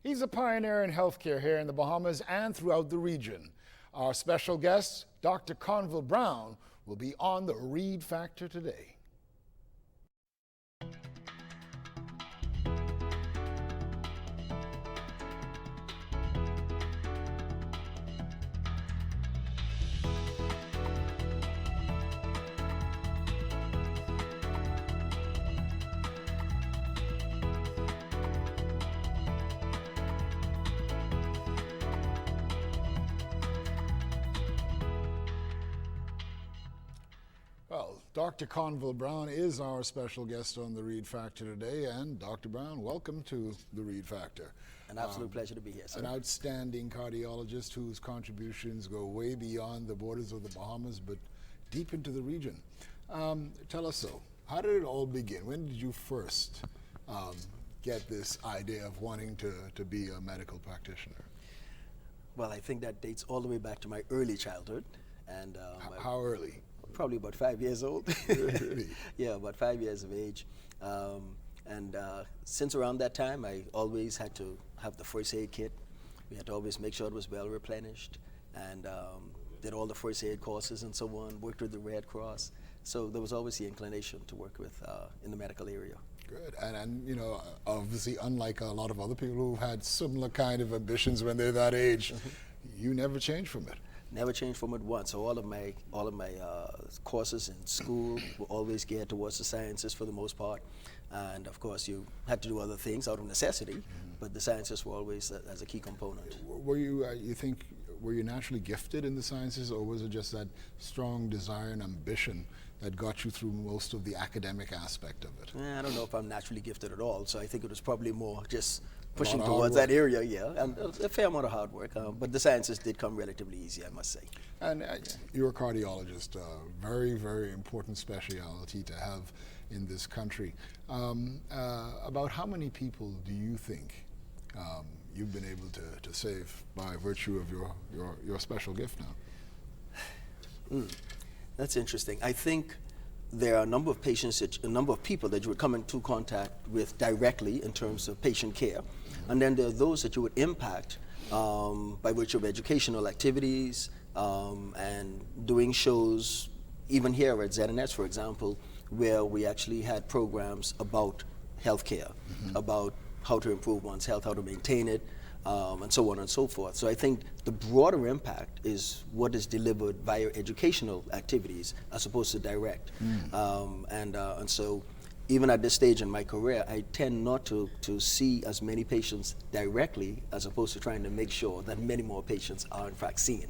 He's a pioneer in healthcare here in the Bahamas and throughout the region. Our special guest, Dr. Conville Brown, will be on the Reid Factor today. Well, Dr. Conville Brown is our special guest on the Reid Factor today, and Dr. Brown, welcome to the Reid Factor. An absolute pleasure to be here, sir. An outstanding cardiologist whose contributions go way beyond the borders of the Bahamas, but deep into the region. Tell us how did it all begin? When did you first get this idea of wanting to be a medical practitioner? Well, I think that dates all the way back to my early childhood. And how early? Probably about 5 years old. Really? Yeah, about 5 years of age. Since around that time, I always had to have the first aid kit. We had to always make sure it was well replenished, and did all the first aid courses and so on, worked with the Red Cross. So there was always the inclination to work with in the medical area. Good, and you know, obviously unlike a lot of other people who've had similar kind of ambitions when they're that age, you never changed from it. Never changed from it once. So all of my courses in school were always geared towards the sciences for the most part, and of course you had to do other things out of necessity, but the sciences were always as a key component. Were you, were you naturally gifted in the sciences, or was it just that strong desire and ambition that got you through most of the academic aspect of it? I don't know if I'm naturally gifted at all, so I think it was probably more just pushing towards that area, yeah, and a fair amount of hard work, but the sciences did come relatively easy, I must say. And you're a cardiologist, very, very important specialty to have in this country. About how many people do you think you've been able to save by virtue of your special gift now? That's interesting. I think there are a number of people that you would come into contact with directly in terms of patient care. And then there are those that you would impact by virtue of educational activities and doing shows, even here at ZNS, for example, where we actually had programs about healthcare, about how to improve one's health, how to maintain it, and so on and so forth. So I think the broader impact is what is delivered via educational activities as opposed to direct. And so even at this stage in my career, I tend not to see as many patients directly as opposed to trying to make sure that many more patients are in fact seen.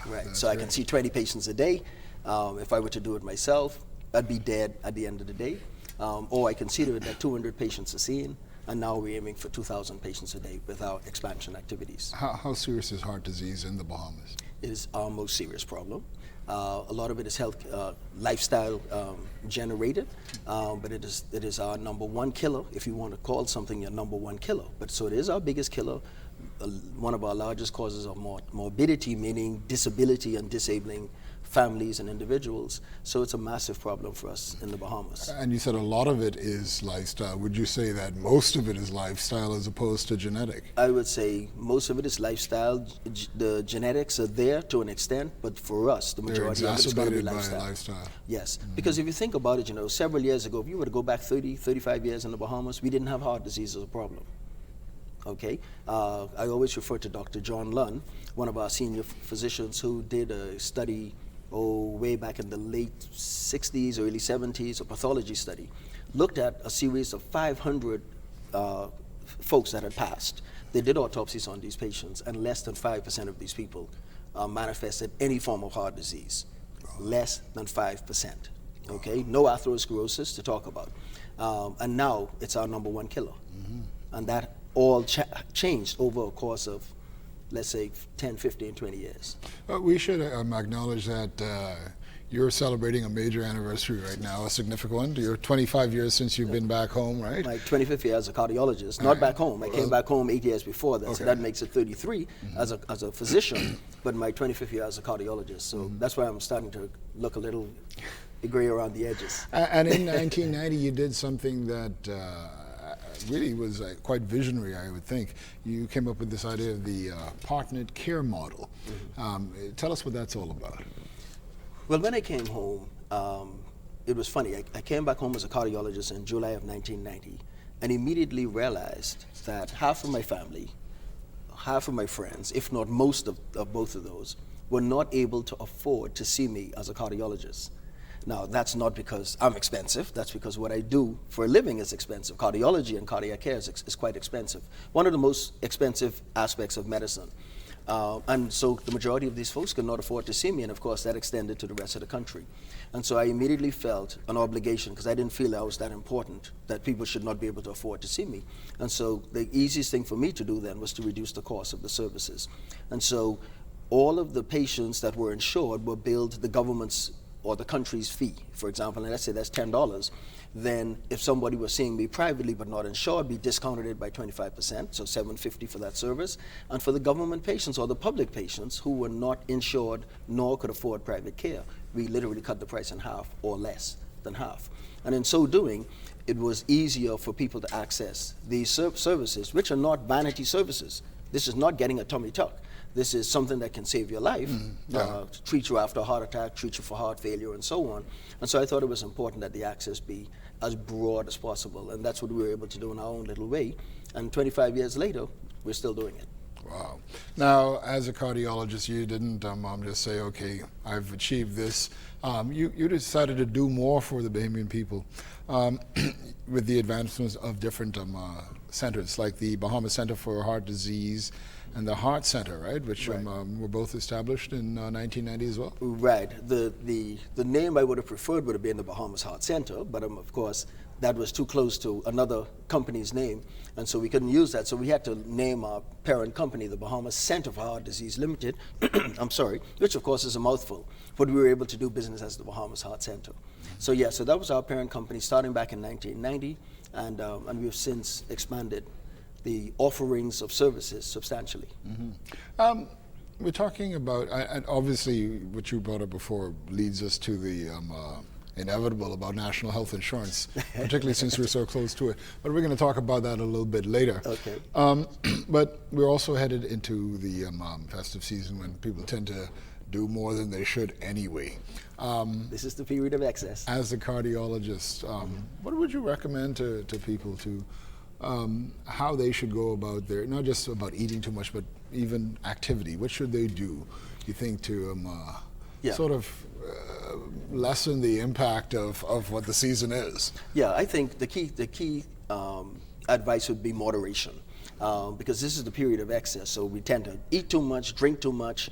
Right. So I can see 20 patients a day. If I were to do it myself, I'd be dead at the end of the day. Or I consider that 200 patients are seen, and now we're aiming for 2,000 patients a day with our expansion activities. How serious is heart disease in the Bahamas? It is our most serious problem. A lot of it is lifestyle generated, but it is our #1 killer, if you want to call something your #1 killer. But so it is our biggest killer, one of our largest causes of morbidity, meaning disability and disabling families and individuals. So it's a massive problem for us in the Bahamas. And you said a lot of it is lifestyle. Would you say that most of it is lifestyle as opposed to genetic? I would say most of it is lifestyle. The genetics are there to an extent, but for us, the majority of it is going to be lifestyle. By lifestyle. Yes, because if you think about it, you know, several years ago, if you were to go back 30, 35 years in the Bahamas, we didn't have heart disease as a problem. Okay, I always refer to Dr. John Lunn, one of our senior physicians who did a study way back in the late 60s, early 70s, a pathology study, looked at a series of 500 folks that had passed. They did autopsies on these patients, and less than 5% of these people manifested any form of heart disease. Less than 5%. Okay, no atherosclerosis to talk about. And now it's our #1 killer. And that all changed over a course of, let's say, 10, 15, 20 years. We should acknowledge that you're celebrating a major anniversary right now, a significant one. You're 25 years since you've been back home, right? My 25th year as a cardiologist, not back home. I came back home 8 years before that, so that makes it 33 as a physician, but my 25th year as a cardiologist. So that's why I'm starting to look a little gray around the edges. And in 1990, you did something that really was quite visionary, I would think. You came up with this idea of the partnered care model. Tell us what that's all about. Well, when I came home, it was funny. I came back home as a cardiologist in July of 1990 and immediately realized that half of my family, half of my friends, if not most of both of those, were not able to afford to see me as a cardiologist. Now, that's not because I'm expensive. That's because what I do for a living is expensive. Cardiology and cardiac care is quite expensive. One of the most expensive aspects of medicine. And so the majority of these folks could not afford to see me, and of course that extended to the rest of the country. And so I immediately felt an obligation, because I didn't feel I was that important, that people should not be able to afford to see me. And so the easiest thing for me to do then was to reduce the cost of the services. And so all of the patients that were insured were billed the government's or the country's fee. For example, and let's say that's $10, then if somebody was seeing me privately but not insured, be discounted it by 25%, so $750 for that service. And for the government patients or the public patients who were not insured nor could afford private care, we literally cut the price in half or less than half. And in so doing, it was easier for people to access these services, which are not vanity services. This is not getting a tummy tuck. This is something that can save your life, treat you after a heart attack, treat you for heart failure, and so on. And so I thought it was important that the access be as broad as possible, and that's what we were able to do in our own little way. And 25 years later, we're still doing it. Wow. Now, as a cardiologist, you didn't just say, okay, I've achieved this. You decided to do more for the Bahamian people with the advancements of different centers, like the Bahamas Center for Heart Disease and the Heart Center, right, which were both established in 1990 as well? Right. The name I would have preferred would have been the Bahamas Heart Center, but of course that was too close to another company's name, and so we couldn't use that. So we had to name our parent company the Bahamas Center for Heart Disease Limited, which of course is a mouthful, but we were able to do business as the Bahamas Heart Center. So yeah, so that was our parent company starting back in 1990, and we've since expanded the offerings of services substantially. We're talking about, and obviously what you brought up before leads us to the inevitable about national health insurance, particularly since we're so close to it. But we're going to talk about that a little bit later. Okay. But we're also headed into the festive season when people tend to do more than they should anyway. This is the period of excess. As a cardiologist, what would you recommend to people to how they should go about their, not just about eating too much, but even activity? What should they do, you think, to sort of lessen the impact of what the season is? Yeah, I think the key advice would be moderation, because this is the period of excess. So we tend to eat too much, drink too much,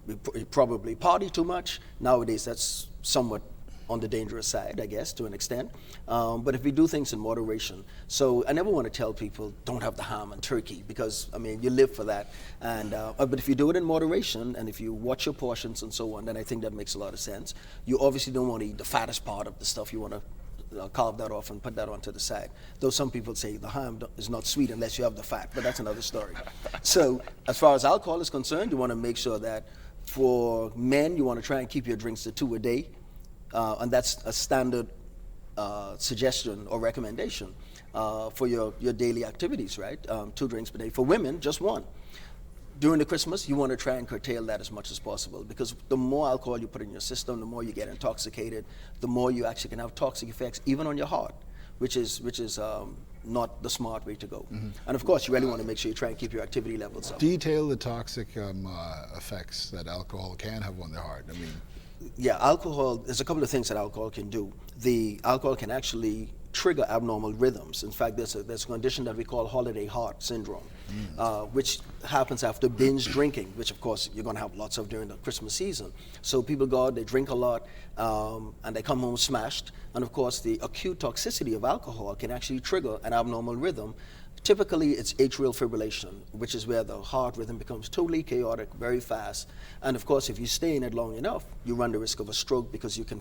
we probably party too much. Nowadays, that's somewhat on the dangerous side, I guess, to an extent. But if we do things in moderation, so I never want to tell people don't have the ham and turkey, because I mean you live for that. And but if you do it in moderation and if you watch your portions and so on, then I think that makes a lot of sense. You obviously don't want to eat the fattest part of the stuff. You want to carve that off and put that onto the side. Though some people say the ham is not sweet unless you have the fat, but that's another story. So as far as alcohol is concerned, you want to make sure that for men, you want to try and keep your drinks to 2 a day. And that's a standard suggestion or recommendation for your daily activities, right? 2 drinks per day. For women, just 1. During the Christmas, you want to try and curtail that as much as possible, because the more alcohol you put in your system, the more you get intoxicated, the more you actually can have toxic effects, even on your heart, which is not the smart way to go. And of course, you really want to make sure you try and keep your activity levels up. Detail the toxic effects that alcohol can have on the heart. I mean, yeah, alcohol, there's a couple of things that alcohol can do. The alcohol can actually trigger abnormal rhythms. In fact, there's a condition that we call holiday heart syndrome, which happens after binge drinking, which of course you're going to have lots of during the Christmas season. So people go out, they drink a lot, and they come home smashed. And of course, the acute toxicity of alcohol can actually trigger an abnormal rhythm. Typically, it's atrial fibrillation, which is where the heart rhythm becomes totally chaotic, very fast. And of course, if you stay in it long enough, you run the risk of a stroke, because you can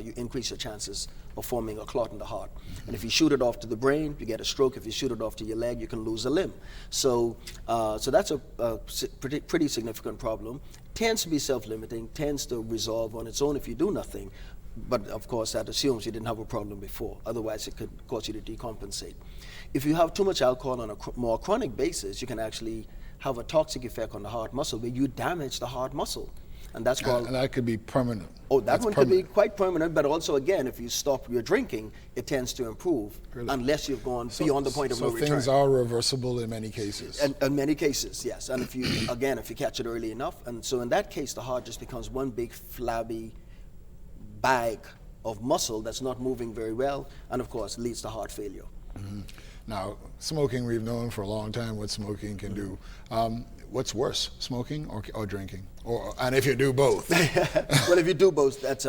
you increase your chances of forming a clot in the heart. And if you shoot it off to the brain, you get a stroke. If you shoot it off to your leg, you can lose a limb. So that's a pretty significant problem. Tends to be self-limiting, tends to resolve on its own if you do nothing. but of course that assumes you didn't have a problem before. Otherwise, it could cause you to decompensate. If you have too much alcohol on a more chronic basis, you can actually have a toxic effect on the heart muscle where you damage the heart muscle. And that's called... And that could be permanent. Oh, that That's one permanent. could be quite permanent, but also, again, if you stop your drinking, it tends to improve, Really? unless you've gone beyond the point of no return. So things are reversible in many cases. In many cases, yes. And if you, again, if you catch it early enough, and so in that case, the heart just becomes one big flabby bag of muscle that's not moving very well, and of course leads to heart failure. Mm-hmm. Now, smoking, we've known for a long time what smoking can do. What's worse, smoking or drinking? And if you do both? Well, if you do both, that's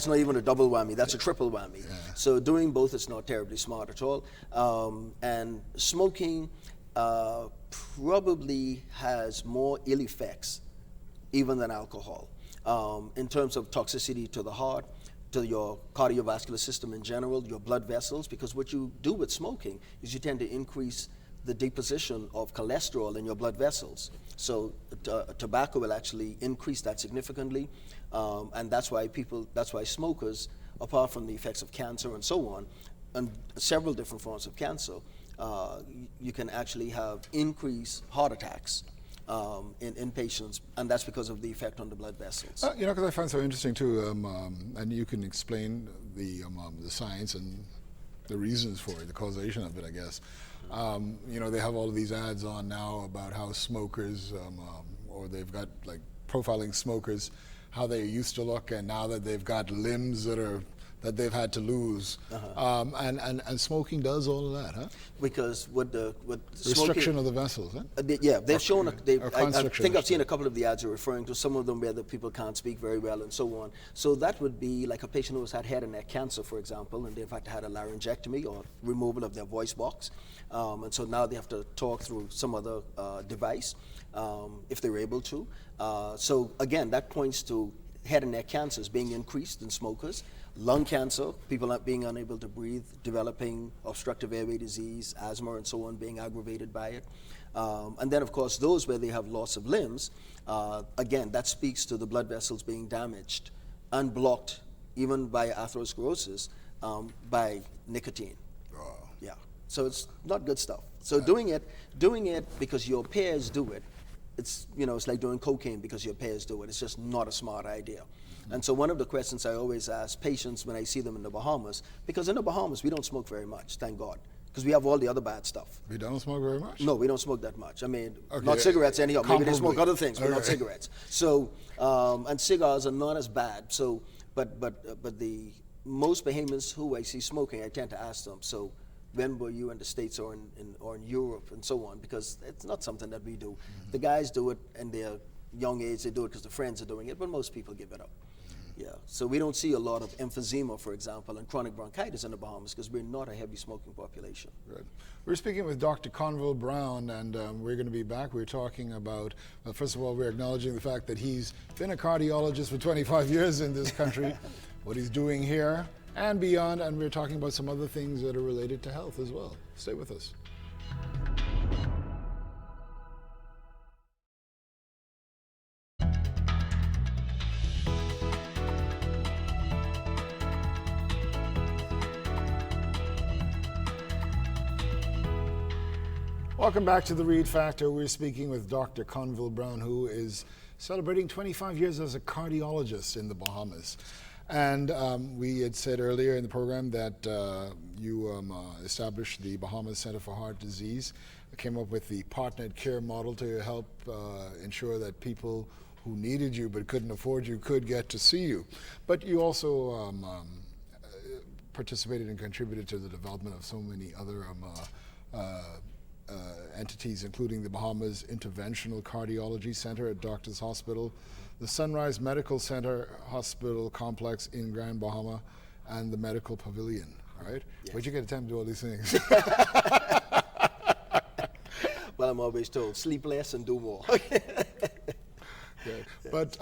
not even a double whammy, that's a triple whammy. Yeah. So doing both is not terribly smart at all. And smoking probably has more ill effects even than alcohol in terms of toxicity to the heart, to your cardiovascular system in general, your blood vessels, because what you do with smoking is you tend to increase the deposition of cholesterol in your blood vessels. So tobacco will actually increase that significantly, and that's why smokers, apart from the effects of cancer and so on, and several different forms of cancer, you can actually have increased heart attacks in patients, and that's because of the effect on the blood vessels. Because I find so interesting too, and you can explain the science and the reasons for it, the causation of it, I guess. They have all of these ads on now about how smokers, or they've got like profiling smokers, how they used to look, and now that they've got limbs that they've had to lose. And smoking does all of that, huh? Because with restriction of the vessels, huh? They've shown. I think I've seen a it. couple of the ads you're referring to. Some of them where the people can't speak very well and so on. So that would be like a patient who has had head and neck cancer, for example, and they've had to have a laryngectomy or removal of their voice box, and so now they have to talk through some other device if they're able to. So again, that points to head and neck cancers being increased in smokers. Lung cancer, people not being unable to breathe, developing obstructive airway disease, asthma, and so on, being aggravated by it. And then, of course, those where they have loss of limbs, again, that speaks to the blood vessels being damaged and blocked, even by atherosclerosis, by nicotine. Oh. Yeah, so it's not good stuff. So doing it because your peers do it, it's like doing cocaine because your peers do it. It's just not a smart idea. And so one of the questions I always ask patients when I see them in the Bahamas, because in the Bahamas we don't smoke very much, thank God, because we have all the other bad stuff. We don't smoke very much? No, we don't smoke that much. I mean, okay. Not cigarettes anyhow. Maybe they smoke other things, but okay. not cigarettes. So, and cigars are not as bad. So, but the most Bahamians who I see smoking, I tend to ask them, so when were you in the States or in Europe and so on, because it's not something that we do. The guys do it in their young age, they do it because the friends are doing it, but most people give it up. Yeah, so we don't see a lot of emphysema, for example, and chronic bronchitis in the Bahamas because we're not a heavy smoking population. Good. We're speaking with Dr. Conville Brown, and we're going to be back. We're talking about, first of all, we're acknowledging the fact that he's been a cardiologist for 25 years in this country, what he's doing here and beyond, and we're talking about some other things that are related to health as well. Stay with us. Welcome back to the Reid Factor. We're speaking with Dr. Conville Brown, who is celebrating 25 years as a cardiologist in the Bahamas. And we had said earlier in the program that you established the Bahamas Center for Heart Disease, came up with the partnered care model to help ensure that people who needed you but couldn't afford you could get to see you. But you also participated and contributed to the development of so many other entities, including the Bahamas Interventional Cardiology Center at Doctors Hospital, the Sunrise Medical Center Hospital Complex in Grand Bahama, and the Medical Pavilion, all right? Yes. Where'd you get time to do all these things? Well, I'm always told, sleep less and do more. Okay. But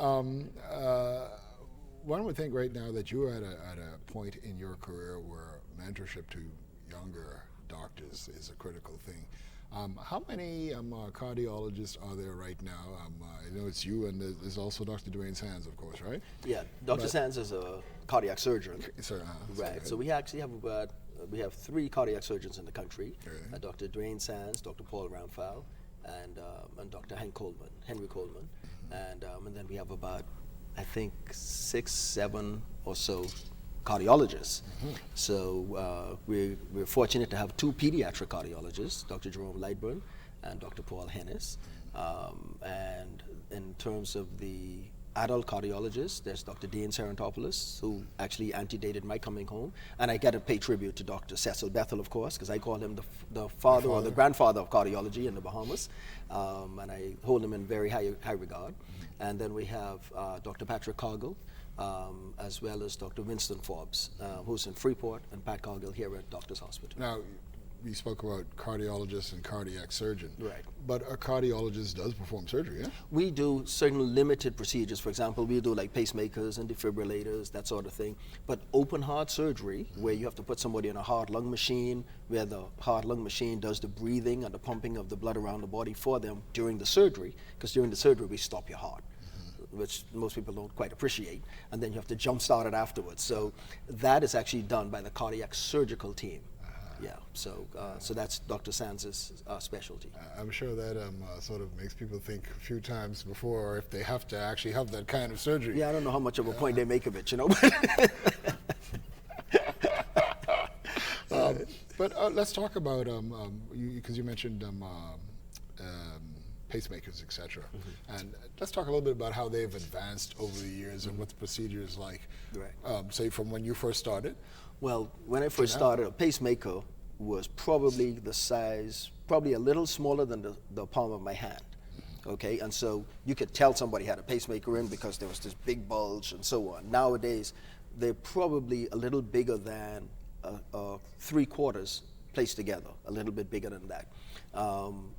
one would think right now that you're at a point in your career where mentorship to younger doctors is a critical thing. How many cardiologists are there right now? I know it's you, and there's also Dr. Dwayne Sands, of course, right? Yeah, Dr. Sands is a cardiac surgeon. Sorry, Right. So we actually have we have 3 cardiac surgeons in the country: Really? Dr. Dwayne Sands, Dr. Paul Ramphal, and Dr. Henry Coleman, and then we have about, I think, 6, 7 or so cardiologists. So we're fortunate to have 2 pediatric cardiologists, Dr. Jerome Lightburn and Dr. Paul Hennis. And in terms of the adult cardiologists, there's Dr. Dean Serentopoulos, who actually antedated my coming home. And I got to pay tribute to Dr. Cecil Bethel, of course, because I call him the father or the grandfather of cardiology in the Bahamas. And I hold him in very high regard. And then we have Dr. Patrick Cargill, as well as Dr. Winston Forbes, who's in Freeport, and Pat Cargill here at Doctors Hospital. Now, we spoke about cardiologists and cardiac surgeon. Right. But a cardiologist does perform surgery, yeah? We do certain limited procedures. For example, we do like pacemakers and defibrillators, that sort of thing. But open heart surgery, where you have to put somebody in a heart-lung machine, where the heart-lung machine does the breathing and the pumping of the blood around the body for them during the surgery, because during the surgery we stop your heart, which most people don't quite appreciate, and then you have to jump start it afterwards. So that is actually done by the cardiac surgical team. Yeah, so that's Dr. Sands' specialty. I'm sure that sort of makes people think a few times before if they have to actually have that kind of surgery. Yeah, I don't know how much of a point they make of it, you know. But let's talk about, because you mentioned pacemakers, etc. And let's talk a little bit about how they've advanced over the years and what the procedure is like, say from when you first started. Well, when I first started, a pacemaker was probably the size, probably a little smaller than the palm of my hand. Okay, and so you could tell somebody had a pacemaker in because there was this big bulge and so on. Nowadays, they're probably a little bigger than 3/4 placed together, a little bit bigger than that.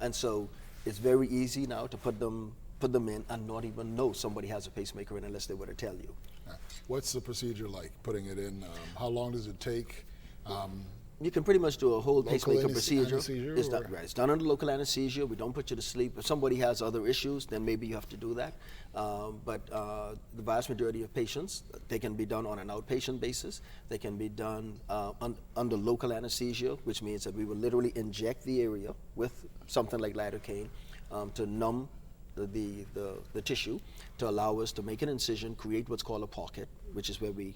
And so it's very easy now to put them in and not even know somebody has a pacemaker in unless they were to tell you. What's the procedure like, putting it in? How long does it take? You can pretty much do a whole pacemaker procedure. It's done, right. It's done under local anesthesia. We don't put you to sleep. If somebody has other issues, then maybe you have to do that. But the vast majority of patients, they can be done on an outpatient basis. They can be done under local anesthesia, which means that we will literally inject the area with something like lidocaine to numb the tissue, to allow us to make an incision, create what's called a pocket, which is where we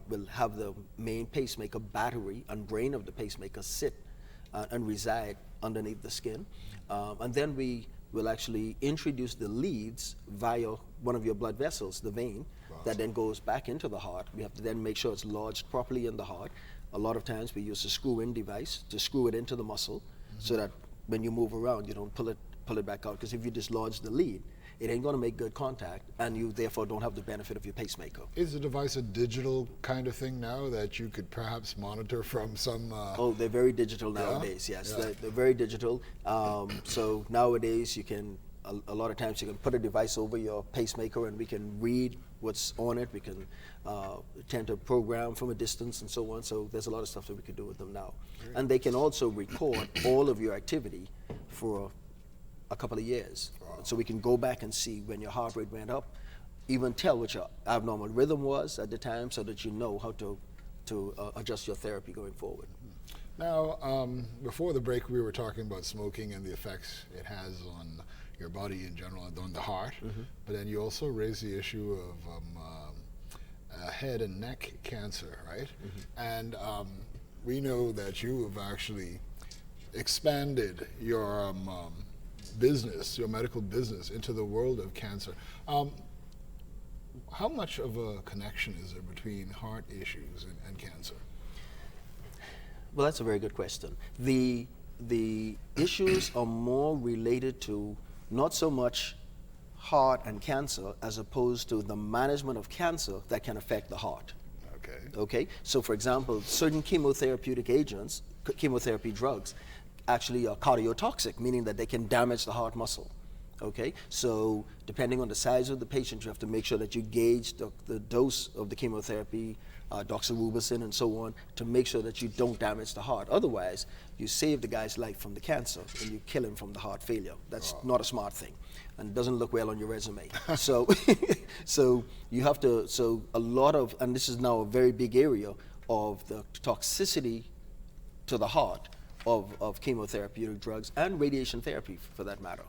will have the main pacemaker battery and brain of the pacemaker sit and reside underneath the skin. And then we will actually introduce the leads via one of your blood vessels, the vein, that then goes back into the heart. We have to then make sure it's lodged properly in the heart. A lot of times we use a screw-in device to screw it into the muscle so that when you move around, you don't pull it back out, because if you dislodge the lead, it ain't going to make good contact, and you therefore don't have the benefit of your pacemaker. Is the device a digital kind of thing now that you could perhaps monitor from some? Oh, they're very digital nowadays. Yes, they're very digital. So nowadays you can, a lot of times you can put a device over your pacemaker and we can read what's on it. We can tend to program from a distance and so on. So there's a lot of stuff that we can do with them now. Great. And they can also record all of your activity for a couple of years. Wow. So we can go back and see when your heart rate went up, even tell what your abnormal rhythm was at the time, so that you know how to adjust your therapy going forward. Now, before the break, we were talking about smoking and the effects it has on your body in general and on the heart. But then you also raised the issue of head and neck cancer, right? And we know that you have actually expanded your business, your medical business, into the world of cancer. How much of a connection is there between heart issues and cancer? Well, that's a very good question. The issues are more related to not so much heart and cancer as opposed to the management of cancer that can affect the heart. Okay. So, for example, certain chemotherapeutic agents, chemotherapy drugs, actually are cardiotoxic, meaning that they can damage the heart muscle. Okay, so depending on the size of the patient, you have to make sure that you gauge the dose of the chemotherapy doxorubicin and so on, to make sure that you don't damage the heart. Otherwise, you save the guy's life from the cancer and you kill him from the heart failure. That's not a smart thing, and it doesn't look well on your resume. So, so you have to, so a lot of, and this is now a very big area of the toxicity to the heart of chemotherapeutic drugs and radiation therapy for that matter.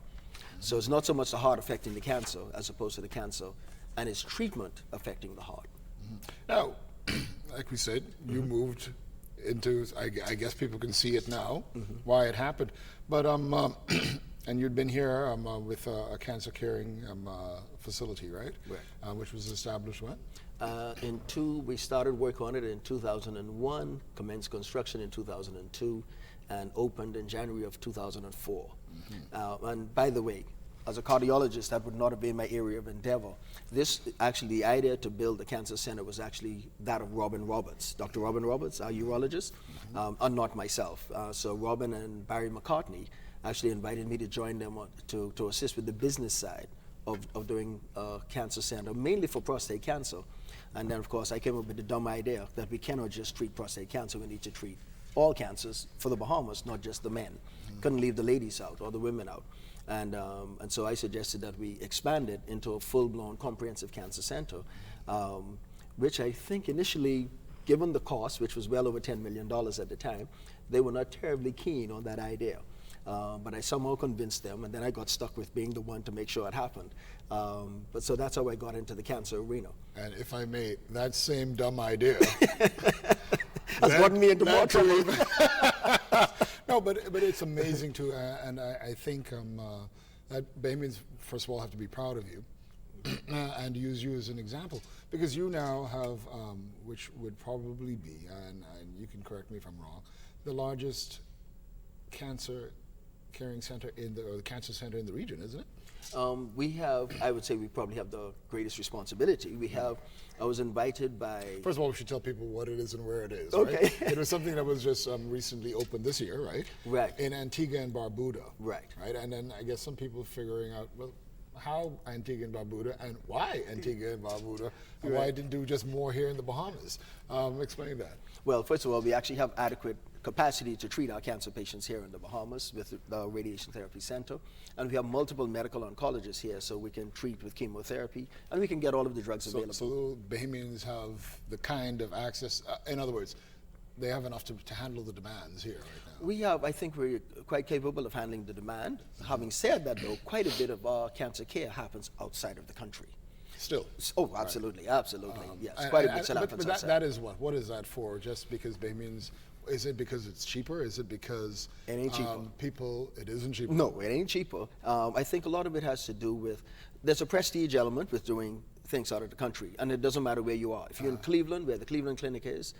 So it's not so much the heart affecting the cancer as opposed to the cancer and its treatment affecting the heart. Now, like we said, you moved into, I guess people can see it now, why it happened. But, and you'd been here with a cancer caring facility, right? Right. Which was established when? We started work on it in 2001, commenced construction in 2002, and opened in January of 2004. And by the way, as a cardiologist, that would not have been my area of endeavor. This, actually, the idea to build the cancer center was actually that of Robin Roberts. Dr. Robin Roberts, our urologist, and not myself. So Robin and Barry McCartney actually invited me to join them to assist with the business side of doing a cancer center, mainly for prostate cancer. And then, of course, I came up with the dumb idea that we cannot just treat prostate cancer, we need to treat all cancers for the Bahamas, not just the men. Couldn't leave the ladies out or the women out. And so I suggested that we expand it into a full-blown comprehensive cancer center, which I think initially, given the cost, which was well over $10 million at the time, they were not terribly keen on that idea. But I somehow convinced them, and then I got stuck with being the one to make sure it happened. But so that's how I got into the cancer arena. And if I may, that same dumb idea has gotten me into more trouble. No, but it's amazing too, and I think that Bahamians, first of all, have to be proud of you and use you as an example, because you now have, which would probably be, and you can correct me if I'm wrong, the largest cancer caring center or the cancer center in the region, isn't it? We have, I would say we probably have the greatest responsibility. We have, I was invited by... First of all, we should tell people what it is and where it is, okay. Right? It was something that was just recently opened this year, right? Right. In Antigua and Barbuda. Right. Right, and then I guess some people figuring out, well, how Antigua and Barbuda and why Antigua and Barbuda, and why didn't do just more here in the Bahamas. Explain that. Well, first of all, we actually have adequate capacity to treat our cancer patients here in the Bahamas with the Radiation Therapy Center. And we have multiple medical oncologists here, so we can treat with chemotherapy, and we can get all of the drugs available. So Bahamians have the kind of access, in other words, they have enough to handle the demands here right now. We have, I think we're quite capable of handling the demand. Having said that, though, quite a bit of our cancer care happens outside of the country. Still? Oh, absolutely, absolutely, yes. Quite a bit still happens outside. That is what? What is that for? Just because Bahamians, is it because it's cheaper? Is it because it ain't cheaper. It isn't cheaper? No, it ain't cheaper. I think a lot of it has to do with, there's a prestige element with doing things out of the country, and it doesn't matter where you are. If you're in Cleveland, where the Cleveland Clinic is,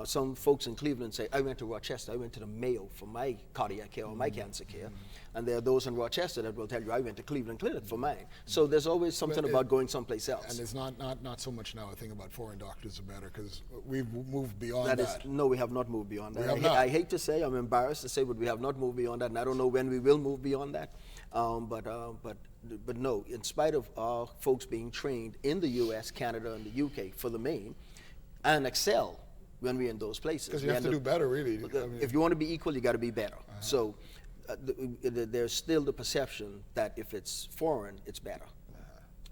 some folks in Cleveland say, I went to Rochester, I went to the Mayo for my cardiac care or my cancer care. And there are those in Rochester that will tell you, I went to Cleveland Clinic for mine. So there's always something about going someplace else. And it's not so much now a thing about foreign doctors are better, because we've moved beyond that. No, we have not moved beyond that. I hate to say, I'm embarrassed to say, but we have not moved beyond that, and I don't know when we will move beyond that. But no, in spite of our folks being trained in the US, Canada, and the UK for the main, and excel when we're in those places. Because you have to do better, really. If you want to be equal, you got to be better. So there's still the perception that if it's foreign, it's better.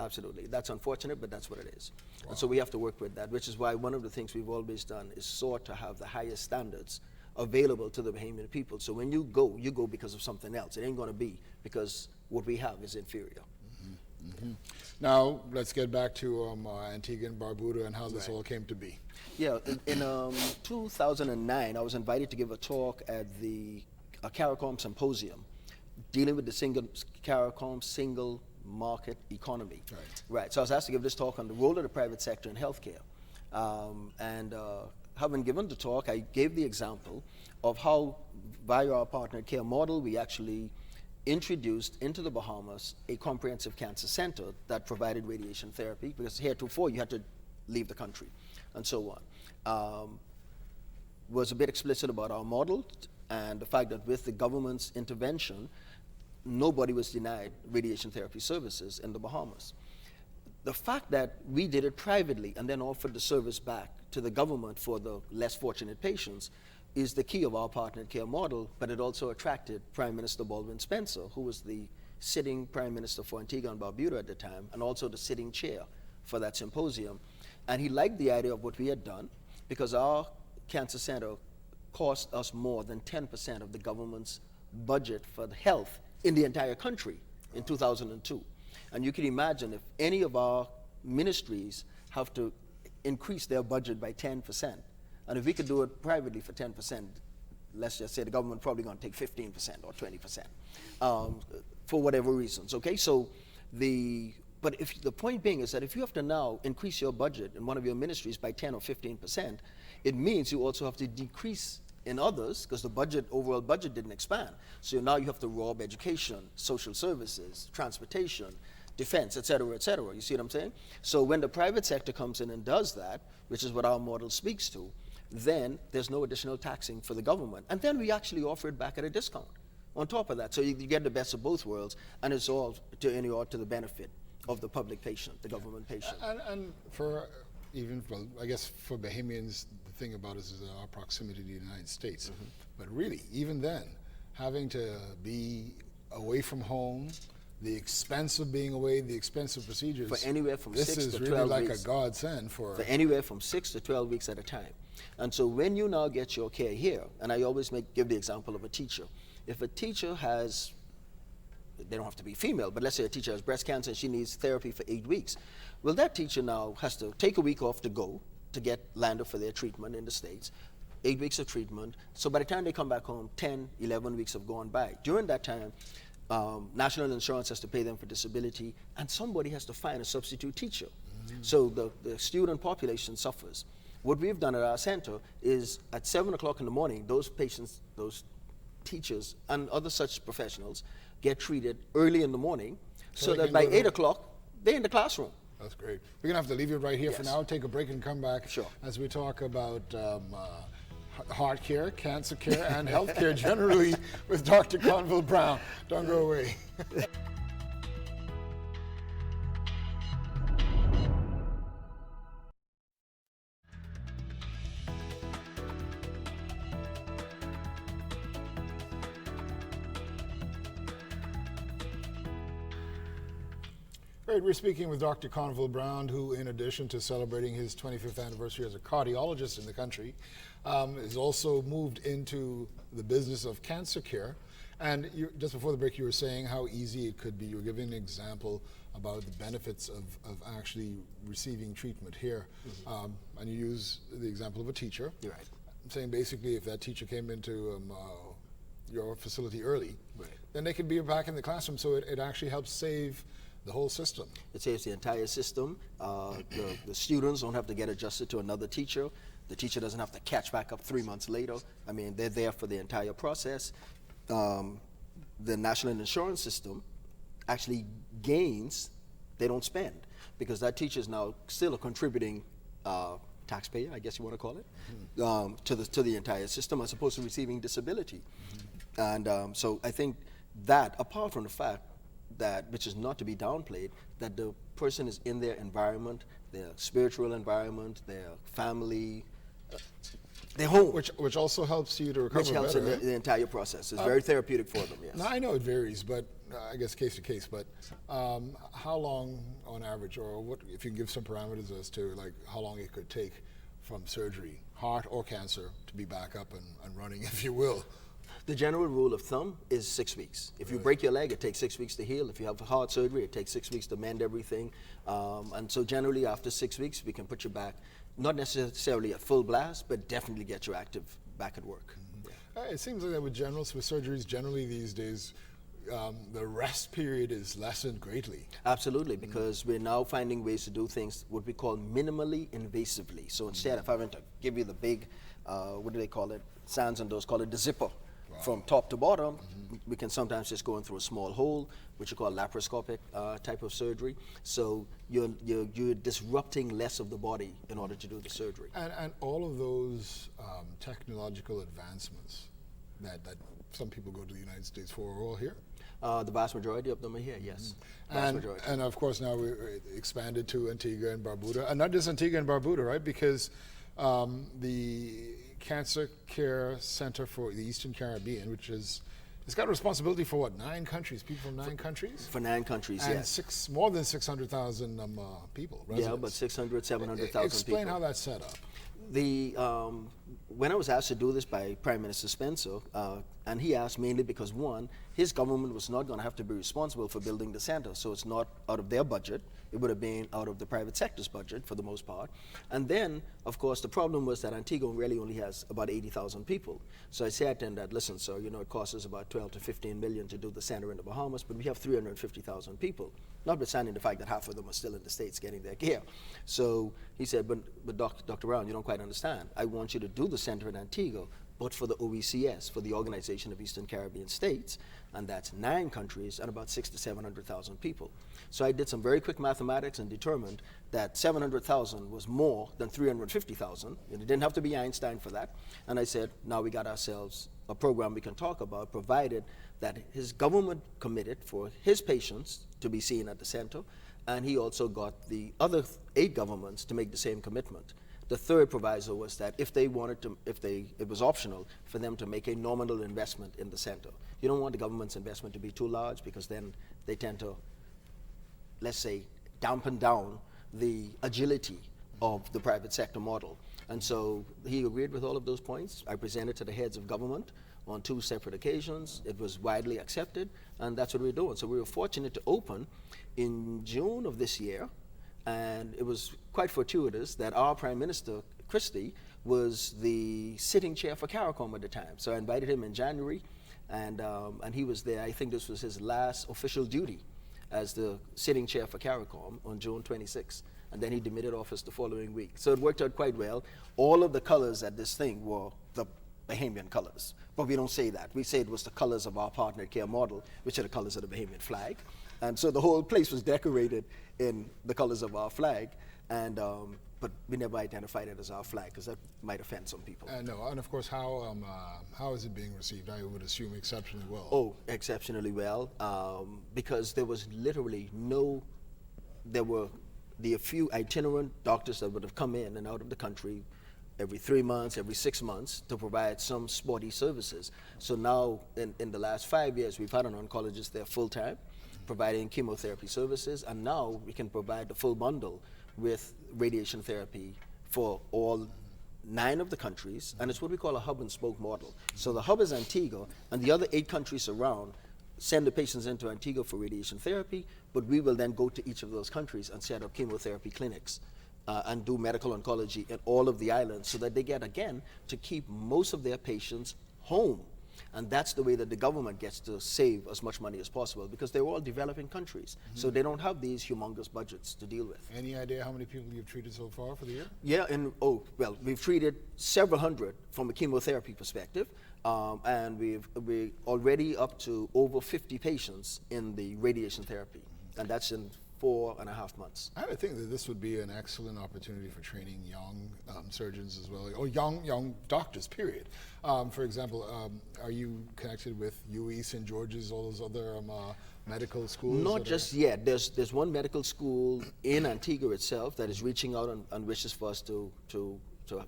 Absolutely. That's unfortunate, but that's what it is. Wow. And so we have to work with that, which is why one of the things we've always done is sought to have the highest standards available to the Bahamian people. So when you go because of something else. It ain't going to be because what we have is inferior. Now, let's get back to Antigua and Barbuda and how this all came to be. Yeah, in 2009, I was invited to give a talk at the CARICOM Symposium dealing with the CARICOM single market economy. Right, so I was asked to give this talk on the role of the private sector in healthcare. Having given the talk, I gave the example of how, via our partnered care model, we actually introduced into the Bahamas a comprehensive cancer center that provided radiation therapy, because heretofore you had to leave the country and so on. Was a bit explicit about our model and the fact that with the government's intervention, nobody was denied radiation therapy services in the Bahamas. The fact that we did it privately and then offered the service back to the government for the less fortunate patients is the key of our partnered care model, but it also attracted Prime Minister Baldwin Spencer, who was the sitting Prime Minister for Antigua and Barbuda at the time, and also the sitting chair for that symposium. And he liked the idea of what we had done, because our cancer center cost us more than 10% of the government's budget for the health in the entire country in 2002. And you can imagine if any of our ministries have to increase their budget by 10%, and if we could do it privately for 10%, let's just say the government probably going to take 15% or 20% for whatever reasons, okay? So but if the point being is that if you have to now increase your budget in one of your ministries by 10 or 15%, it means you also have to decrease in others, because the overall budget didn't expand. So now you have to rob education, social services, transportation, defense, et cetera, et cetera. You see what I'm saying? So when the private sector comes in and does that, which is what our model speaks to, then there's no additional taxing for the government. And then we actually offer it back at a discount on top of that. So you get the best of both worlds, and it's all to the benefit of the public patient, the government patient. And for even, well, I guess for Bahamians, the thing about us is our proximity to the United States. Mm-hmm. But really, even then, having to be away from home, the expense of being away, the expense of procedures. For anywhere from 6 to 12 weeks. This is really like a godsend for anywhere from 6 to 12 weeks at a time. And so when you now get your care here, and I always give the example of a teacher. If a teacher has, they don't have to be female, but let's say a teacher has breast cancer and she needs therapy for 8 weeks. Well, that teacher now has to take a week off to go to get landed for their treatment in the States, 8 weeks of treatment. So by the time they come back home, 10, 11 weeks have gone by. During that time, national insurance has to pay them for disability, and somebody has to find a substitute teacher. Mm-hmm. So the student population suffers. What we've done at our center is at 7 o'clock in the morning, those patients, those teachers, and other such professionals get treated early in the morning, so that by 8 o'clock, they're in the classroom. That's great. We're going to have to leave you right here for now, take a break and come back as we talk about heart care, cancer care, and health care generally with Dr. Conville Brown. Don't go away. Right, we're speaking with Dr. Conville Brown, who, in addition to celebrating his 25th anniversary as a cardiologist in the country, is also moved into the business of cancer care. And just before the break, you were saying how easy it could be. You were giving an example about the benefits of actually receiving treatment here. Mm-hmm. And you use the example of a teacher. You're right. I'm saying basically if that teacher came into your facility early, then they could be back in the classroom. So it actually helps save the whole system. It saves the entire system. The students don't have to get adjusted to another teacher. The teacher doesn't have to catch back up 3 months later. I mean, they're there for the entire process. The national insurance system actually gains, they don't spend, because that teacher is now still a contributing taxpayer, I guess you want to call it, to the entire system, as opposed to receiving disability. Mm-hmm. And so I think that, apart from the fact that, which is not to be downplayed, that the person is in their environment, their spiritual environment, their family, their home. Which also helps you to recover Which helps better, in the entire process. It's very therapeutic for them, yes. Now, I know it varies, but I guess case to case, but how long on average, or what, if you can give some parameters as to like how long it could take from surgery, heart or cancer, to be back up and running, if you will? The general rule of thumb is 6 weeks. If you break your leg, it takes 6 weeks to heal. If you have heart surgery, it takes 6 weeks to mend everything. And so generally after 6 weeks, we can put you back, not necessarily at full blast, but definitely get you active back at work. Mm-hmm. It seems like that with surgeries, generally these days, the rest period is lessened greatly. Absolutely, because we're now finding ways to do things what we call minimally invasively. So instead of having to give you the big, what do they call it, Sands and those call it the zipper. From top to bottom, we can sometimes just go in through a small hole, which you call laparoscopic type of surgery. So you're disrupting less of the body in order to do the surgery. And all of those technological advancements that some people go to the United States for are all here? The vast majority of them are here, yes. And of course now we're expanded to Antigua and Barbuda. And not just Antigua and Barbuda, right? Because the Cancer Care Center for the Eastern Caribbean, which is, it's got a responsibility for what, 9 countries, people from 9 countries? For 9 countries, and yes. more than 600,000 people, residents. Yeah, about 600, 700,000 people. Explain how that's set up. When I was asked to do this by Prime Minister Spencer, and he asked mainly because, one, his government was not going to have to be responsible for building the center, so it's not out of their budget. It would have been out of the private sector's budget for the most part. And then, of course, the problem was that Antigua really only has about 80,000 people. So I said to him that, listen, sir, you know, it costs us about 12 to 15 million to do the center in the Bahamas, but we have 350,000 people, notwithstanding the fact that half of them are still in the States getting their care. So he said, but Dr. Brown, you don't quite understand. I want you to do the center in Antigua, but for the OECS, for the Organization of Eastern Caribbean States, and that's 9 countries and about 600,000 to 700,000 people. So I did some very quick mathematics and determined that 700,000 was more than 350,000. It didn't have to be Einstein for that. And I said, now we got ourselves a program we can talk about, provided that his government committed for his patients to be seen at the center, and he also got the other 8 governments to make the same commitment. The third proviso was that if they wanted to, it was optional for them to make a nominal investment in the center. You don't want the government's investment to be too large, because then they tend to, let's say, dampen down the agility of the private sector model. And so he agreed with all of those points. I presented to the heads of government on 2 separate occasions. It was widely accepted, and that's what we're doing. So we were fortunate to open in June of this year. And it was quite fortuitous that our Prime Minister, Christie, was the sitting chair for CARICOM at the time. So I invited him in January, and he was there. I think this was his last official duty as the sitting chair for CARICOM on June 26th. And then he demitted office the following week. So it worked out quite well. All of the colors at this thing were the Bahamian colors. But we don't say that. We say it was the colors of our partner care model, which are the colors of the Bahamian flag. And so the whole place was decorated in the colors of our flag, and but we never identified it as our flag, because that might offend some people. No, and of course, how is it being received? I would assume exceptionally well. Oh, exceptionally well, because there was literally there were the few itinerant doctors that would have come in and out of the country every 3 months, every 6 months, to provide some sporty services. So now, in the last 5 years, we've had an oncologist there full-time, providing chemotherapy services, and now we can provide the full bundle with radiation therapy for all 9 of the countries, and it's what we call a hub and spoke model. So the hub is Antigua, and the other 8 countries around send the patients into Antigua for radiation therapy, but we will then go to each of those countries and set up chemotherapy clinics and do medical oncology in all of the islands, so that they get, again, to keep most of their patients home. And that's the way that the government gets to save as much money as possible, because they're all developing countries. So they don't have these humongous budgets to deal with. Any idea how many people you've treated so far for the year? Yeah, well, we've treated several hundred from a chemotherapy perspective, and we're already up to over 50 patients in the radiation therapy, and that's in 4.5 months. I would think that this would be an excellent opportunity for training young surgeons as well, or young doctors, period. For example, are you connected with UE, St. George's, all those other medical schools? Not just yet. There's one medical school in Antigua itself that is reaching out and wishes for us to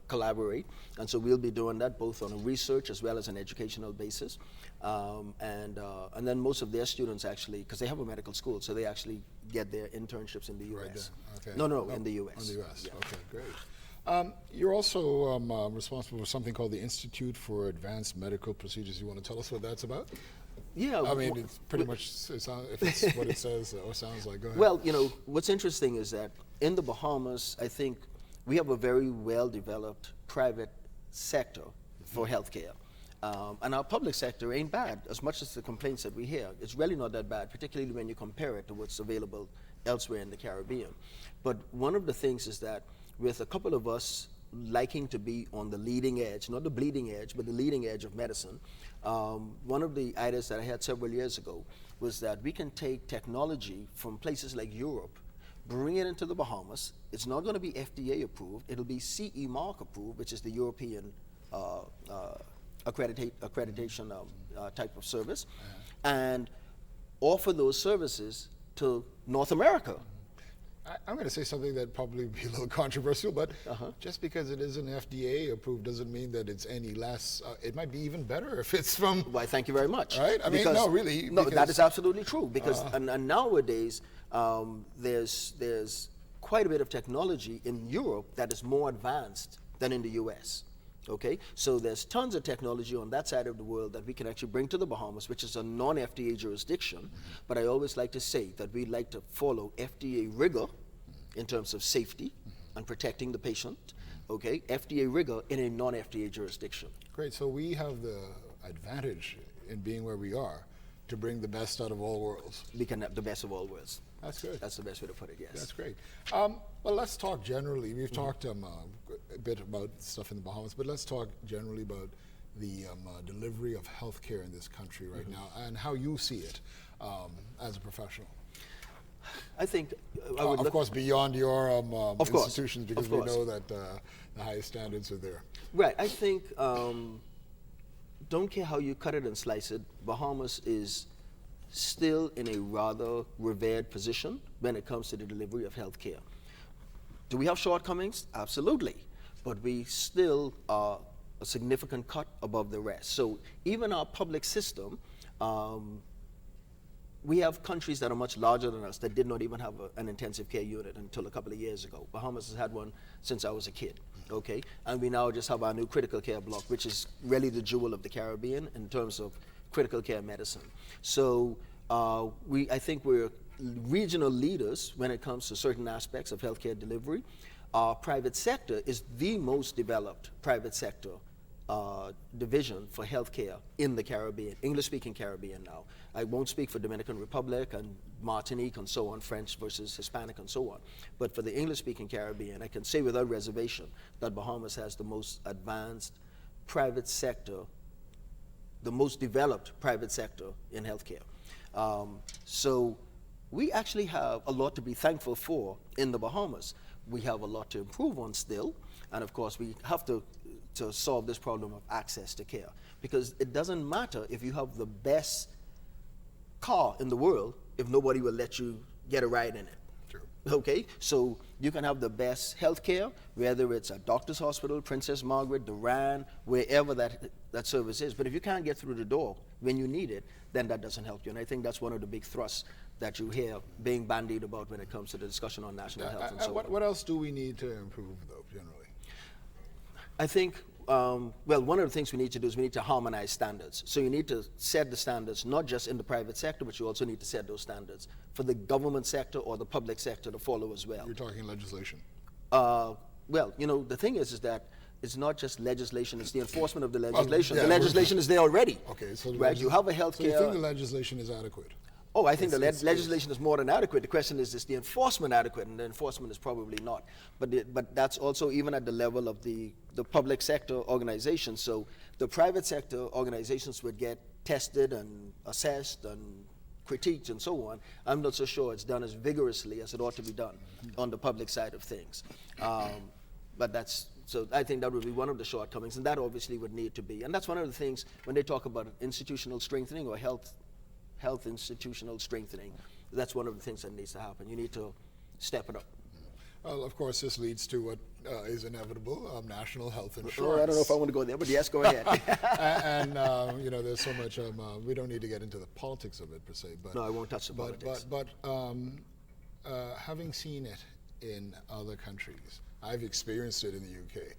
collaborate, and so we'll be doing that both on a research as well as an educational basis, and then most of their students actually, because they have a medical school, so they actually get their internships in the U.S. Right there. Okay. No, in the U.S. In the U.S. Yeah. Okay, great. You're also responsible for something called the Institute for Advanced Medical Procedures. You want to tell us what that's about? Yeah. I mean, it's pretty much, if it's what it says or sounds like. Go ahead. Well, what's interesting is that in the Bahamas, I think we have a very well-developed private sector for healthcare. And our public sector ain't bad, as much as the complaints that we hear. It's really not that bad, particularly when you compare it to what's available elsewhere in the Caribbean. But one of the things is that with a couple of us liking to be on the leading edge, not the bleeding edge, but the leading edge of medicine, one of the ideas that I had several years ago was that we can take technology from places like Europe, bring it into the Bahamas. It's not going to be FDA approved. It'll be CE mark approved, which is the European accreditation type of service, and offer those services to North America. I'm going to say something that probably be a little controversial, but just because it isn't FDA approved doesn't mean that it's any less. It might be even better if it's from. Why, thank you very much. Right? I mean, no, really. No, that is absolutely true. Because and nowadays, there's quite a bit of technology in Europe that is more advanced than in the U.S. Okay, so there's tons of technology on that side of the world that we can actually bring to the Bahamas, which is a non-FDA jurisdiction. But I always like to say that we like to follow FDA rigor in terms of safety and protecting the patient. Okay, FDA rigor in a non-FDA jurisdiction. Great. So we have the advantage in being where we are to bring the best out of all worlds. We can have the best of all worlds. That's good. That's the best way to put it, yes. That's great. Well, let's talk generally. We've talked a bit about stuff in the Bahamas, but let's talk generally about the delivery of healthcare in this country right now and how you see it as a professional. I think of course, beyond your institutions, because we course. know that the highest standards are there. Right. I think don't care how you cut it and slice it, Bahamas is still in a rather revered position when it comes to the delivery of healthcare. Do we have shortcomings? Absolutely. But we still are a significant cut above the rest. So even our public system, we have countries that are much larger than us that did not even have an intensive care unit until a couple of years ago. Bahamas has had one since I was a kid, okay? And we now just have our new critical care block, which is really the jewel of the Caribbean in terms of critical care medicine. So I think we're regional leaders when it comes to certain aspects of healthcare delivery. Our private sector is the most developed private sector division for healthcare in the Caribbean, English-speaking Caribbean now. I won't speak for Dominican Republic and Martinique and so on, French versus Hispanic and so on. But for the English-speaking Caribbean, I can say without reservation that Bahamas has the most advanced private sector, the most developed private sector in healthcare. So we actually have a lot to be thankful for in the Bahamas. We have a lot to improve on still, and of course we have to solve this problem of access to care, because it doesn't matter if you have the best car in the world if nobody will let you get a ride in it. True. Okay, so you can have the best health care, whether it's a doctor's hospital, Princess Margaret, Duran, wherever that service is, but if you can't get through the door when you need it, then that doesn't help you. And I think that's one of the big thrusts that you hear being bandied about when it comes to the discussion on national health and so on. What else do we need to improve, though, generally? I think, well, one of the things we need to do is we need to harmonize standards. So you need to set the standards, not just in the private sector, but you also need to set those standards for the government sector or the public sector to follow as well. You're talking legislation. Well, you know, the thing is that it's not just legislation, it's the enforcement of the legislation. Well, yeah, the legislation is there already. Okay, so right? You have a health care. So you think the legislation is adequate? Oh, I think the legislation is more than adequate. The question is the enforcement adequate? And the enforcement is probably not. But that's also even at the level of the public sector organizations. So the private sector organizations would get tested and assessed and critiqued and so on. I'm not so sure it's done as vigorously as it ought to be done on the public side of things. So I think that would be one of the shortcomings, and that obviously would need to be. And that's one of the things when they talk about institutional strengthening or health institutional strengthening, that's one of the things that needs to happen. You need to step it up. Well, of course, this leads to what is inevitable, national health insurance. Oh, I don't know if I want to go there, but yes, go ahead. and you know, there's so much, we don't need to get into the politics of it per se. But, no, I won't touch the politics. But having seen it in other countries, I've experienced it in the UK.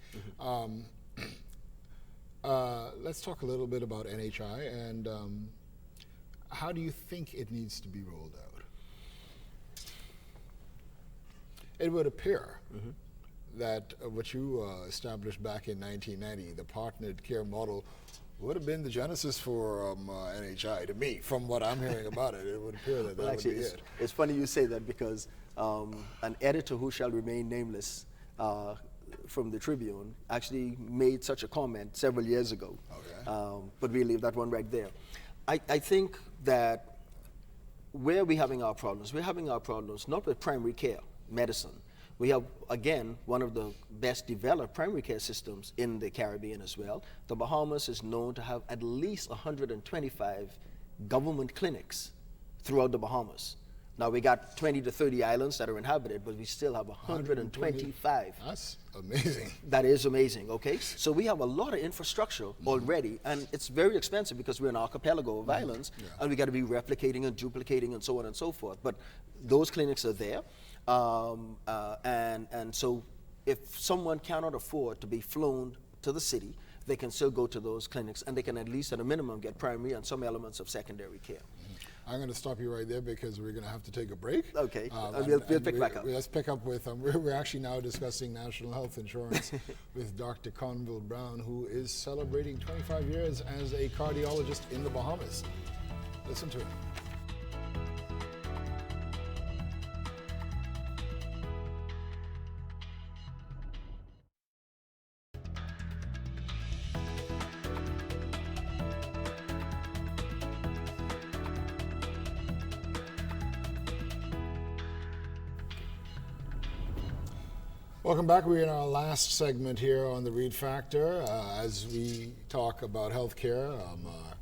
Mm-hmm. Let's talk a little bit about NHI and how do you think it needs to be rolled out? It would appear that what you established back in 1990, the partnered care model, would have been the genesis for NHI to me. From what I'm hearing about it, it would appear that that would be it. It's funny you say that because an editor who shall remain nameless from the Tribune actually made such a comment several years ago. Okay. But we leave that one right there. I think that where we're having our problems not with primary care medicine. We have, again, one of the best developed primary care systems in the Caribbean as well. The Bahamas is known to have at least 125 government clinics throughout the Bahamas, Now we got 20 to 30 islands that are inhabited, but we still have 125. That's amazing. That is amazing, okay? So we have a lot of infrastructure already, and it's very expensive because we're an archipelago of islands, and we got to be replicating and duplicating and so on and so forth. But those clinics are there, and so if someone cannot afford to be flown to the city, they can still go to those clinics, and they can at least at a minimum get primary and some elements of secondary care. I'm going to stop you right there because we're going to have to take a break. Okay, we'll pick back up. Let's pick up with, we're actually now discussing national health insurance with Dr. Conville Brown, who is celebrating 25 years as a cardiologist in the Bahamas. Listen to him. Welcome back. We're in our last segment here on the Reid Factor as we talk about healthcare,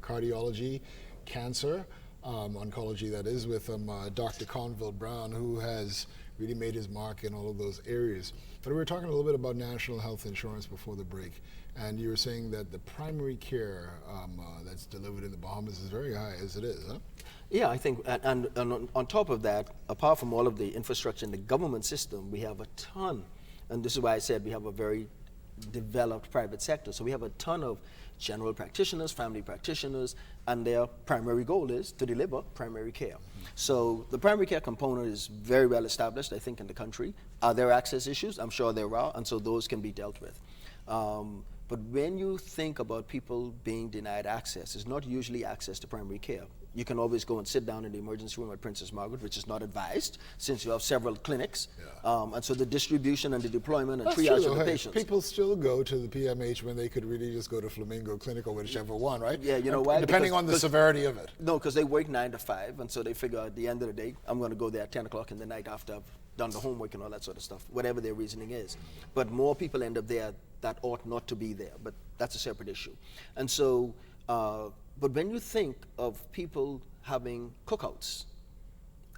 cardiology, cancer, oncology that is, with Dr. Conville Brown, who has really made his mark in all of those areas. But we were talking a little bit about national health insurance before the break, and you were saying that the primary care that's delivered in the Bahamas is very high, as it is, huh? Yeah, I think, and on top of that, apart from all of the infrastructure in the government system, we have a ton. And this is why I said we have a very developed private sector. So we have a ton of general practitioners, family practitioners, and their primary goal is to deliver primary care. So the primary care component is very well established, I think, in the country. Are there access issues? I'm sure there are, and so those can be dealt with. But when you think about people being denied access, it's not usually access to primary care. You can always go and sit down in the emergency room at Princess Margaret, which is not advised, since you have several clinics. Yeah. And so the distribution and the deployment and triage of the patients. People still go to the PMH when they could really just go to Flamingo Clinic or whichever one, right? Yeah, you know why? Depending on the severity of it. No, because they work 9 to 5, and so they figure at the end of the day, I'm going to go there at 10 o'clock in the night after I've done the homework and all that sort of stuff, whatever their reasoning is. But more people end up there that ought not to be there, but that's a separate issue. And so, but when you think of people having cookouts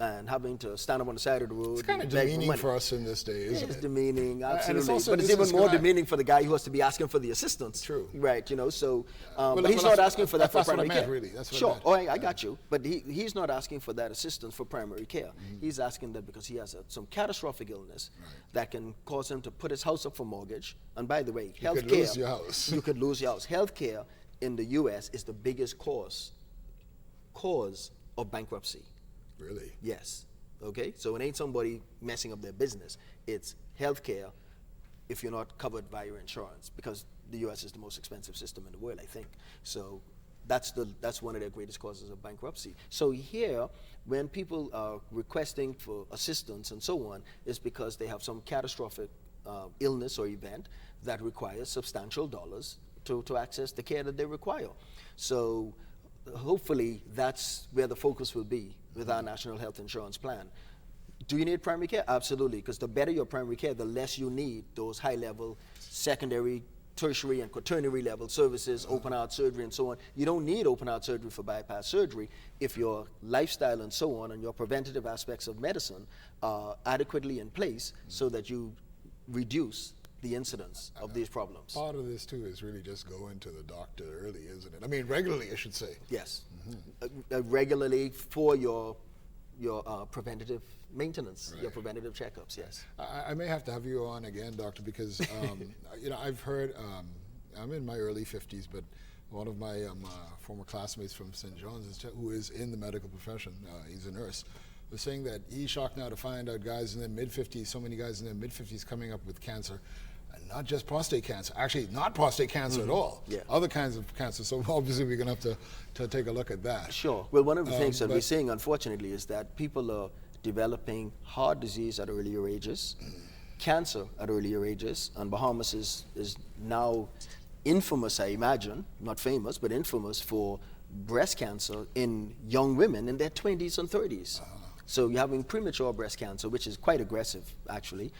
and having to stand up on the side of the road. It's kind of demeaning for us in this day, isn't it? It's demeaning, absolutely. And it's also, but it's even more demeaning for the guy who has to be asking for the assistance. True. Right, you know, so, but he's not asking for that for primary care. That's what I meant, really. That's what sure, I meant. I got you. But he's not asking for that assistance for primary care. He's asking that because he has some catastrophic illness that can cause him to put his house up for mortgage. And by the way, healthcare. You could lose your house. You could lose your house. Healthcare in the U.S. is the biggest cause of bankruptcy. Really? Yes. Okay? So it ain't somebody messing up their business. It's healthcare if you're not covered by your insurance, because the U.S. is the most expensive system in the world, I think. So that's one of their greatest causes of bankruptcy. So here, when people are requesting for assistance and so on, it's because they have some catastrophic illness or event that requires substantial dollars to access the care that they require. So hopefully that's where the focus will be with our national health insurance plan. Do you need primary care? Absolutely, because the better your primary care, the less you need those high-level secondary, tertiary, and quaternary level services, open heart surgery and so on. You don't need open heart surgery for bypass surgery if your lifestyle and so on and your preventative aspects of medicine are adequately in place so that you reduce the incidence of these problems. Part of this too is really just going to the doctor early, isn't it? I mean, regularly, I should say. Yes, regularly for your preventative maintenance, your preventative checkups. Yes. I may have to have you on again, doctor, because you know, I've heard. I'm in my early 50s, but one of my former classmates from St. John's, who is in the medical profession, he's a nurse, was saying that he's shocked now to find out guys in their mid-50s, so many guys in their mid-50s coming up with cancer, and not just prostate cancer, actually not prostate cancer at all, other kinds of cancer. So obviously we're going to have to take a look at that. Sure. Well, one of the things that we're seeing, unfortunately, is that people are developing heart disease at earlier ages, cancer at earlier ages, and Bahamas is now infamous, I imagine, not famous, but infamous for breast cancer in young women in their 20s and 30s. So you're having premature breast cancer, which is quite aggressive, actually.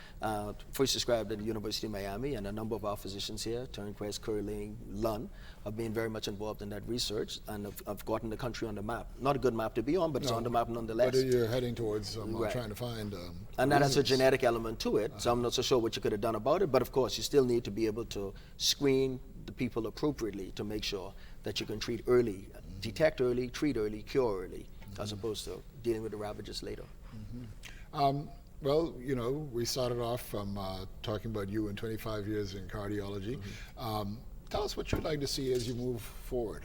First described at the University of Miami, and a number of our physicians here, Turnquest, Curling, Lunn, have been very much involved in that research, and have gotten the country on the map. Not a good map to be on, but it's on the map nonetheless. But you're heading towards Right. trying to find. And that has a genetic element to it, so I'm not so sure what you could have done about it. But of course, you still need to be able to screen the people appropriately to make sure that you can treat early, detect early, treat early, cure early, as opposed to dealing with the ravages later. Well, you know, we started off from talking about you in 25 years in cardiology. Tell us what you'd like to see as you move forward.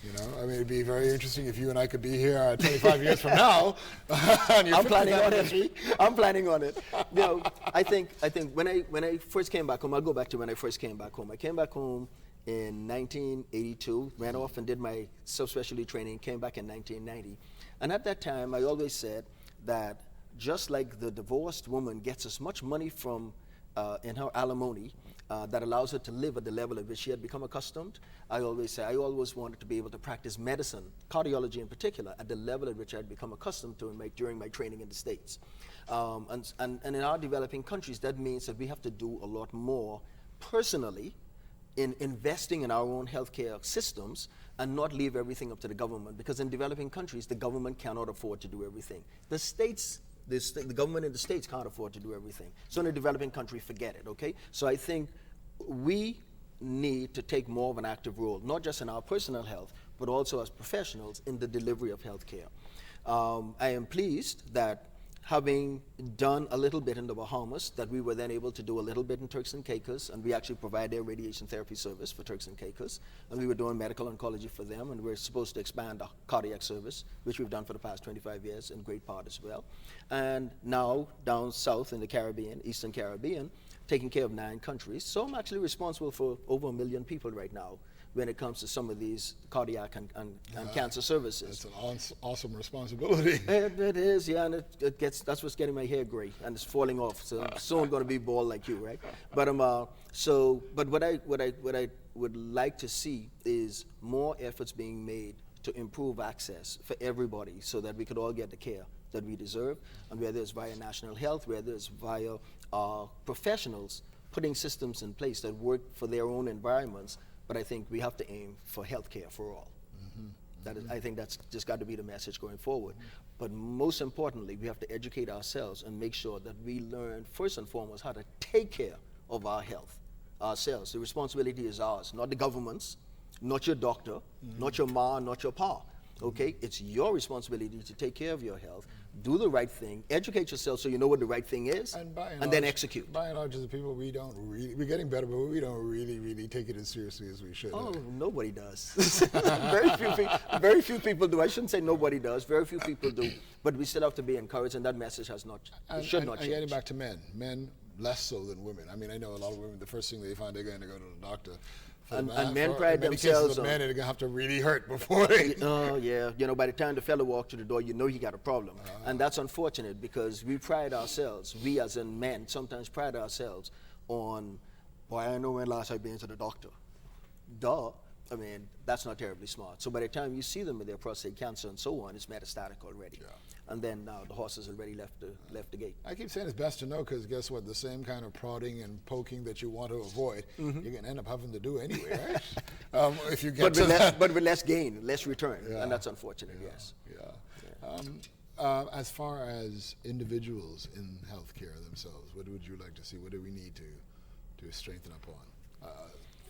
You know, I mean, it'd be very interesting if you and I could be here 25 years from now. I'm planning on it. I'm planning on it. You know, I think when I first came back home, I'll go back to when I first came back home. I came back home in 1982, ran off and did my subspecialty training, came back in 1990. And at that time, I always said that just like the divorced woman gets as much money from in her alimony that allows her to live at the level at which she had become accustomed, I always say I always wanted to be able to practice medicine, cardiology in particular, at the level at which I had become accustomed to during my training in the States. And in our developing countries, that means that we have to do a lot more personally in investing in our own healthcare systems and not leave everything up to the government, because in developing countries, the government cannot afford to do everything. The government in the States can't afford to do everything. So in a developing country, forget it, okay? So I think we need to take more of an active role, not just in our personal health, but also as professionals in the delivery of healthcare. I am pleased that having done a little bit in the Bahamas, that we were then able to do a little bit in Turks and Caicos, and we actually provide their radiation therapy service for Turks and Caicos, and we were doing medical oncology for them, and we're supposed to expand our cardiac service, which we've done for the past 25 years in great part as well. And now down south in the Caribbean, Eastern Caribbean, taking care of 9 countries. So I'm actually responsible for over 1 million people right now when it comes to some of these cardiac and cancer services. It's an awesome responsibility. It is, yeah, and that's what's getting my hair gray, and it's falling off. So I'm soon going to be bald like you, right? But what I would like to see is more efforts being made to improve access for everybody, so that we could all get the care that we deserve, and whether it's via national health, whether it's via professionals putting systems in place that work for their own environments. But I think we have to aim for healthcare for all. I think that's just got to be the message going forward. But most importantly, we have to educate ourselves and make sure that we learn first and foremost how to take care of our health ourselves. The responsibility is ours, not the government's, not your doctor, not your ma, not your pa. Okay, it's your responsibility to take care of your health, do the right thing, educate yourself so you know what the right thing is, and then execute. By and large, as a people, we're getting better, but we don't really take it as seriously as we should. Oh, nobody does. Very few people do. I shouldn't say nobody does. Very few people do. But we still have to be encouraged, and that message should not change. Getting back to men less so than women. I mean, I know a lot of women, the first thing they find, they're going to go to the doctor. And men pride themselves on. Men are going to have to really hurt before they. Oh, yeah. You know, by the time the fellow walks to the door, you know he got a problem. And that's unfortunate, because we pride ourselves, we as in men, sometimes pride ourselves on, boy, I know when last I've been to the doctor. Duh. I mean, that's not terribly smart. So by the time you see them with their prostate cancer and so on, it's metastatic already. Yeah. And then now the horse has already left the gate. I keep saying it's best to know, because guess what? The same kind of prodding and poking that you want to avoid, you're going to end up having to do anyway, right? If you get but with less gain, less return, and that's unfortunate. Yes. As far as individuals in healthcare themselves, what would you like to see? What do we need to strengthen up on?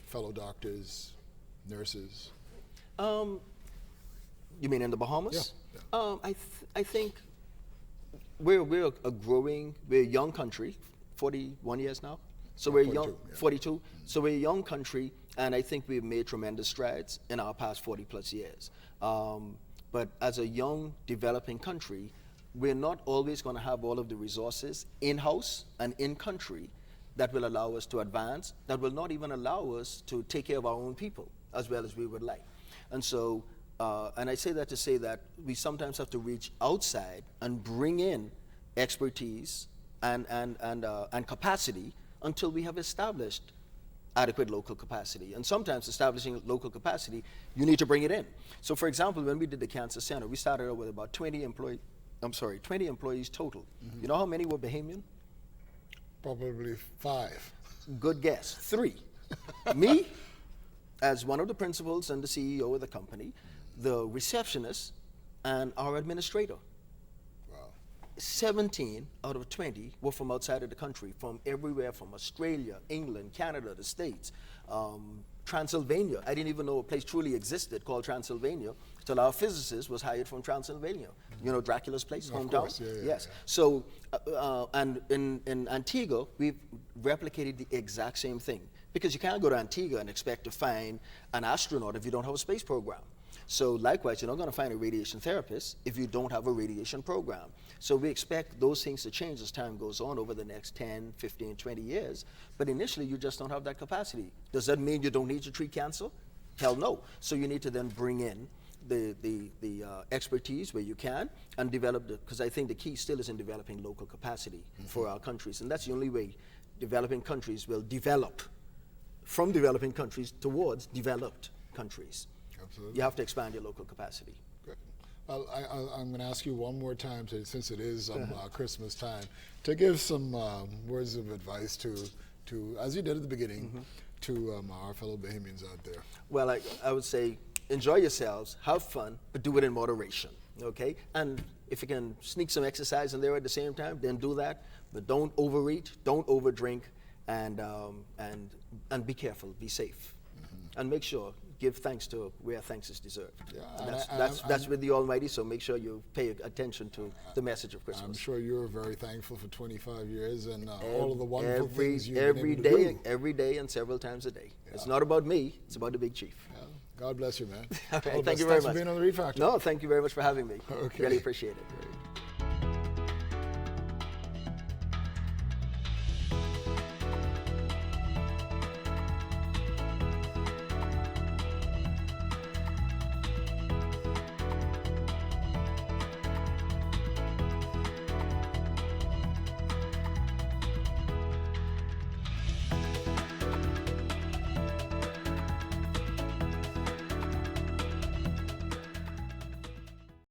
Fellow doctors, nurses. You mean in the Bahamas? Yeah. I think we're a young country, 41 years now. So we're 42, young, 42. So we're a young country, and I think we've made tremendous strides in our past 40 plus years. But as a young developing country, we're not always going to have all of the resources in-house and in-country that will allow us to advance, that will not even allow us to take care of our own people as well as we would like. And so, and I say that to say that we sometimes have to reach outside and bring in expertise and capacity until we have established adequate local capacity. And sometimes establishing local capacity, you need to bring it in. So for example, when we did the Cancer Center, we started out with about 20 20 employees total. You know how many were Bahamian? Probably 5. Good guess. 3. Me, as one of the principals and the CEO of the company, the receptionist, and our administrator. Wow. 17 out of 20 were from outside of the country, from everywhere, from Australia, England, Canada, the States, Transylvania. I didn't even know a place truly existed called Transylvania till our physicist was hired from Transylvania. You know Dracula's place, hometown? Course, yeah, yes. Yeah. So, and in Antigua, we've replicated the exact same thing. Because you can't go to Antigua and expect to find an astronaut if you don't have a space program. So likewise, you're not going to find a radiation therapist if you don't have a radiation program. So we expect those things to change as time goes on over the next 10, 15, 20 years. But initially, you just don't have that capacity. Does that mean you don't need to treat cancer? Hell no. So you need to then bring in the expertise where you can and develop because I think the key still is in developing local capacity for our countries. And that's the only way developing countries will develop from developing countries towards developed countries. Absolutely. You have to expand your local capacity. Good. Well, I'm going to ask you one more time, since it is Christmas time, to give some words of advice to, as you did at the beginning, to our fellow Bahamians out there. Well, I would say enjoy yourselves, have fun, but do it in moderation, okay? And if you can sneak some exercise in there at the same time, then do that, but don't overeat, don't overdrink, and be careful, be safe, and make sure, give thanks to where thanks is deserved. Yeah, that's with the Almighty, so make sure you pay attention to the message of Christmas. I'm sure you're very thankful for 25 years and all of the wonderful things you've been every able day, to do. Every day and several times a day. Yeah. It's not about me, it's about the big chief. Yeah. God bless you, man. All right, All the thank you best. very Thanks much. for being on the Reid Factor. No, thank you very much for having me. Okay. Really appreciate it. Great.